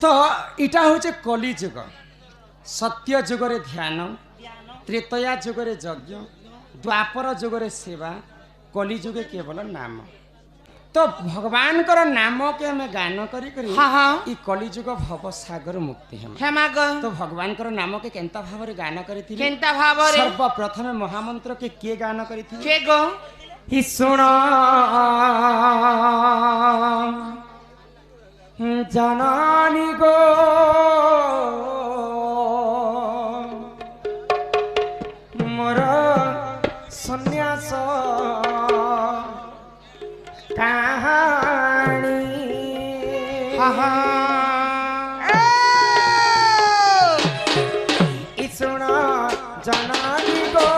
तो इटा हूँ कली जुग सत्य जुगरे ध्यान त्रेतया जुगरे यज्ञ द्वापर जुगरे सेवा कली जुगे केवल नाम तो भगवान कर नाम के हमें गान करी करी ई कली जुग भव सागर मुक्ति है तो भगवान कर नाम के केंता भाव रे गान करी थी केंता भाव रे सर्वप्रथम महामंत्र के किए गान करी थी के गो ई सुण जननी गो मोर सन्यास कहानी ई सुण जननी गो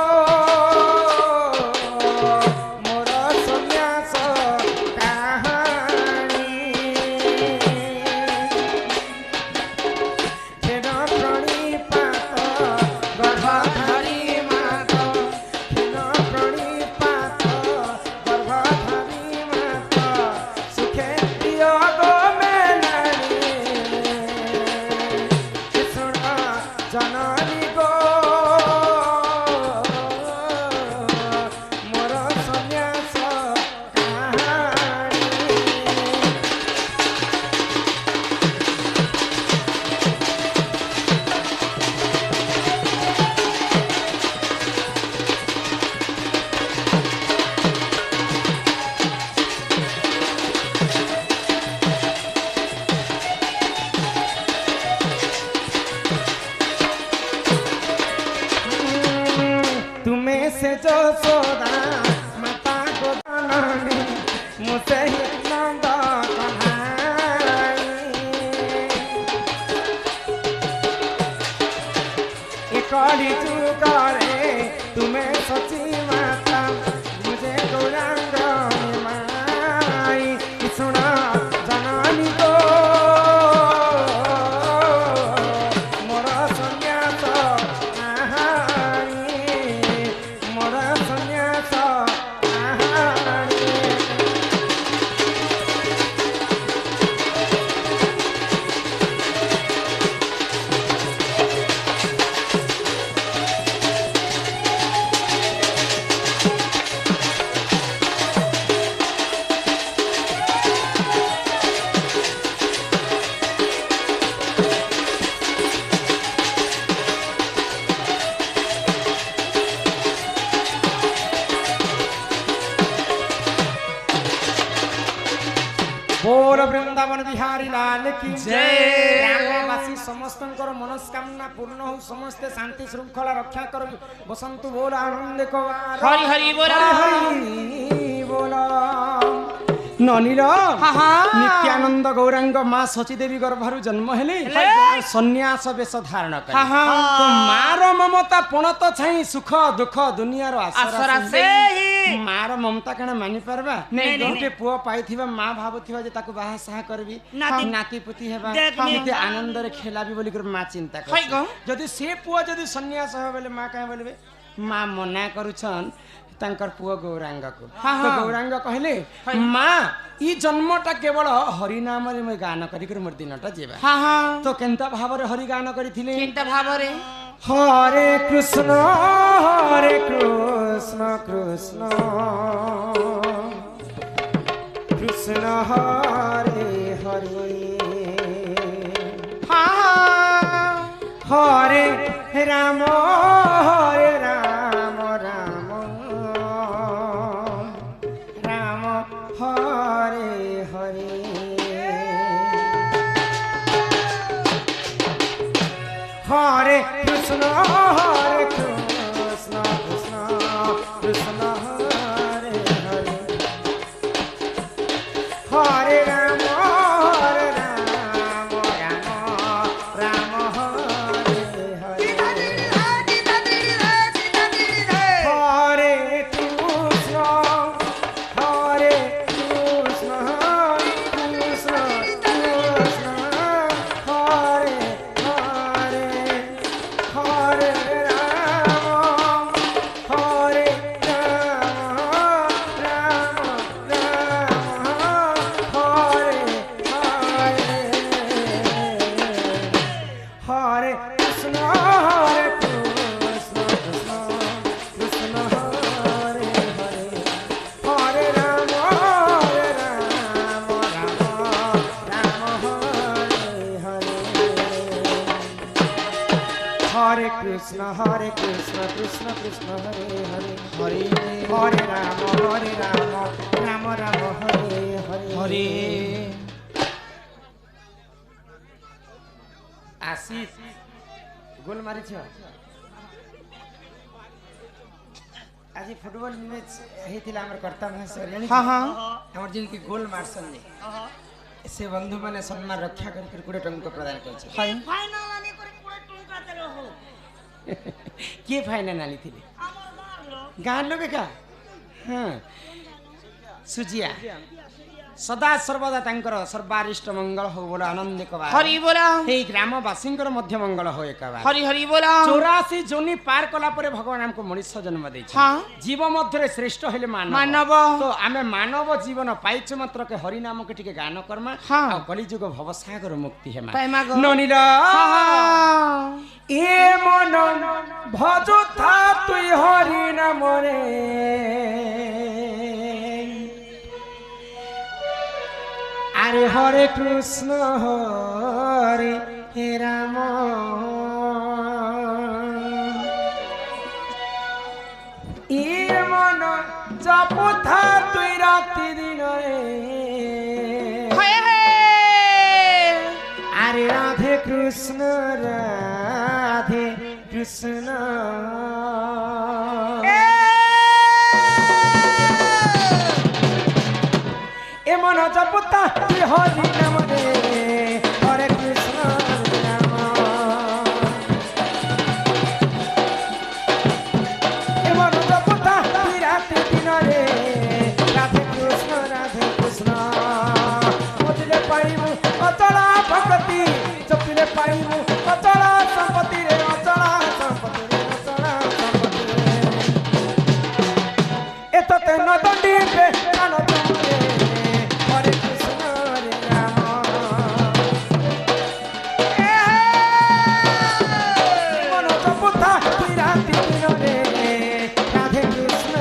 से जो सोदा माता को दानी मुझसे ही नंद कन्हाई कली जुगारे तुम्हें सची माता मुझे गौरांग माई सुना जननी को बोल वृंदावन बिहारी लाल की जय ग्रामवासी समस्त मनस्कामना पूर्ण हो समस्ते शांति श्रृंखला रक्षा कर बसंतु बोल आनंद को हरि हरि बोल हरि बोल ननील नित्यानंद गौरांग माँ सची देवी गर्भरु जन्म हेले सन्यास वेश धारण कर तो मार ममता पणत छाई सुख दुख दुनियार आसरा से मार ममता कण मानि परबा गोटे पुओ पाइथिबा माँ भाबुथिबा जे ताको बाहा साहा करबी नाती पुती हेबा केते आनंद रे खेलाबी बोली कर माँ चिंता कर जदि से पुओ जदि सन्यास हो बेले माँ काहे बोलबे माँ मना करूछन तांकर पुओ गौरांग को तो गौरांग कहले माँ ई जन्मटा केवल हरि नाम रे मैं गान करी कर मोर दिनटा जेबा तो केंता भाव रे हरि गान करिथिले केंता भाव रे हरे कृष्ण कृष्ण कृष्ण हरे हरे हरे राम राम राम हरे हरे हरे कृष्ण कृष्ण कृष्ण हरे हरे हरे राम राम हरे हरे हरे कृष्ण कृष्ण कृष्ण हरे हरे हरे हरे कृष्ण कृष्ण कृष्ण हरे हरे हरे राम राम राम हरे हरे हरे आशीष गोल मारी आज फुटबॉल मैच होता आम कर्तव्य सर हाँ हाँ आम जिनकी गोल मारसन से बंधु मैंने सम्मान रक्षा कर 20 टंका प्रदान कर किए फाइनल आनी थी गाँव लोग क्या हाँ सुजिया सदा सर्वदा तांकर सर्वारिष्ट मंगल हो बोला आनंद कबा हरि बोला हे ग्रामवासींकर मध्य मंगल हो एकबा हरि हरि बोला 84 जोनी पार कला परे भगवान हमको मनुष्य जन्म दे हाँ जीव मध्य श्रेष्ठ हेले मानव तो आमे मानव जीवन पाइछ मात्र के हरि नाम के टिके गान कर्मा हाँ आ कलिजुग भवसागर मुक्ति हेमा पाइमा गो ननिल ए मन भजो था तुई हरि नाम रे अरे हरे कृष्ण हरे राम ये मन जपु था तुई राति दिन रे अरे राधे कृष्ण ए मन जपुता हरि नाम रे हरे कृष्ण राम ए मन जपुता राति दिन रे राधे कृष्ण बुझले पाइबु अचला भक्ति जपिले पाइबु अचला संपत्ति रे अचला संपत्ति ए तते न दंडी पे कान तुमरे हरे कृष्ण राम मन जपुता राति दिन रे राधे कृष्ण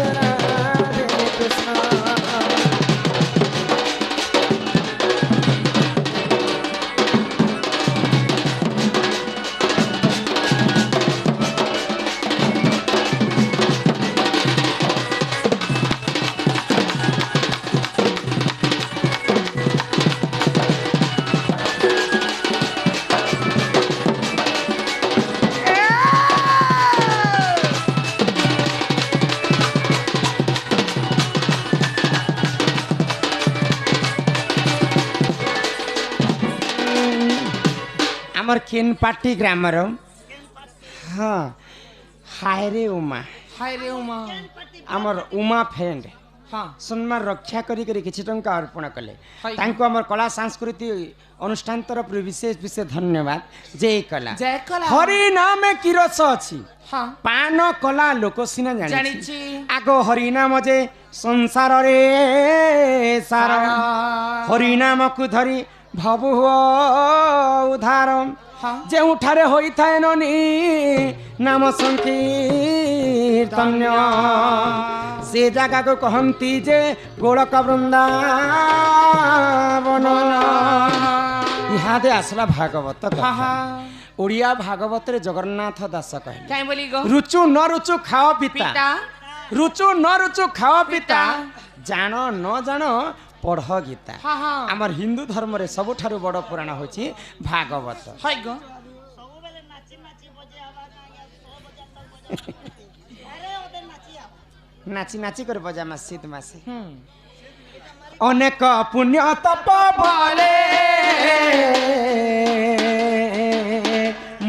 आमर केनपाटी ग्रामर हाँ हाय रे उमा आमर उमा फ्रेंड हाँ सम्मान रक्षा करी करी किछि टंका अर्पण कले तांको आमर कला संस्कृति अनुष्ठान तरफ विशेष विशेष धन्यवाद जय कला हरि नाम की रस अछि हाँ पान कला लोक सिना जानि जानिछि आगो हरि नाम जे संसार रे सारा हरि नाम को धरी भव उधार जेउठारे होइथाय ननी नाम संकीर्तन्य से जगह को कहती जे गोलक वृंदावन इहादे आसला भागवत ओडिया भागवत रे जगन्नाथ दास कहले काई बोली गो रुचु न रुचु खाओ पिता रुचु न रुचु खाओ पिता जान न जान पढ़ गीता आमर हिंदू धर्म रे सबुठारु बड़ पुराण होची भागवत नाची नाची कर बजा मस्जिद मासे अनेक पुण्य तप बले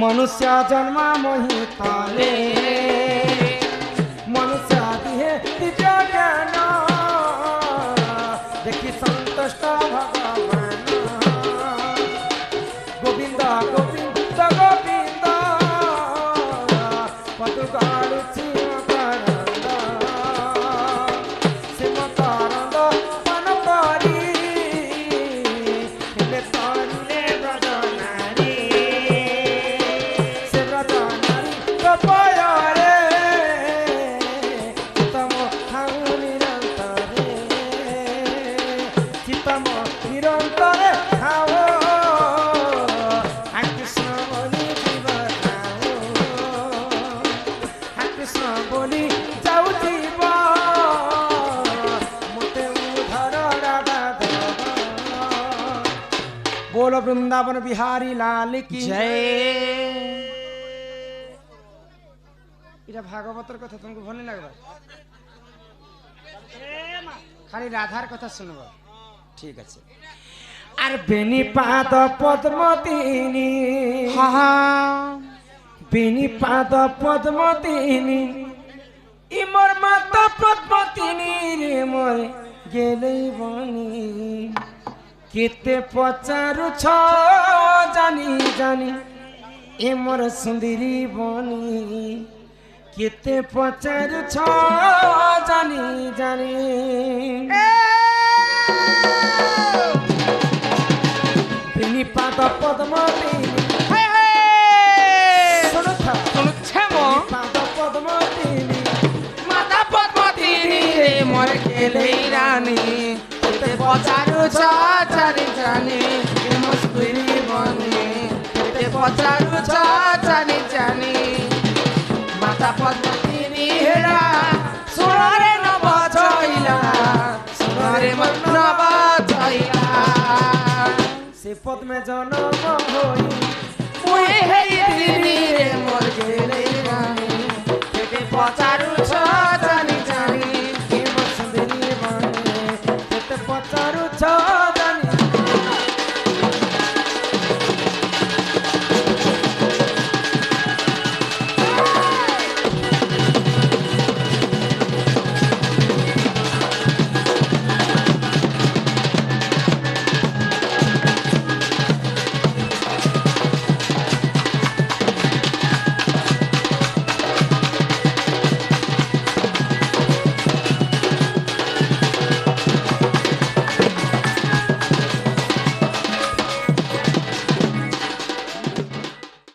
मनुष्य जन्म मोहितले मनुष्य दिहे दिव्य ज्ञान देखि संतुष्ट भगवान गोविंद गोविंद गोविंद पटु गाड़ुछि मकरंद से मकरंद पान करी हेले तरुले व्रत नारी से व्रत नारी कपय रे तम ठाउ निरंतरे चितम निरंतरे खाओ कृष्ण वृंदावन बिहारी लाल की जय। এটা ভাগবতের কথা তোমাকে ভালো লাগবে খালি রাধার কথা শুনবো ঠিক আছে আর বেনি পাদ পদ্মতিনী বেনি পাদ পদ্মতিনী ইমর মাতা পদ্মতিনী রে মোর গেলেই বনি কেতে পচারু ছ জানি জানি এ মোর সুন্দরী বনি কেতে পচারু ছ জানি জানি বেনি পাদ পদ্মতিনী मोर खेले रानी ते पचारू चारी जानी मुस्कुरी बनी ते पचारू चारी जानी माता पद्मतिनी हेरा सुनारे न बजाइला सुनारे मन न बजाइला से पद में जन्म होई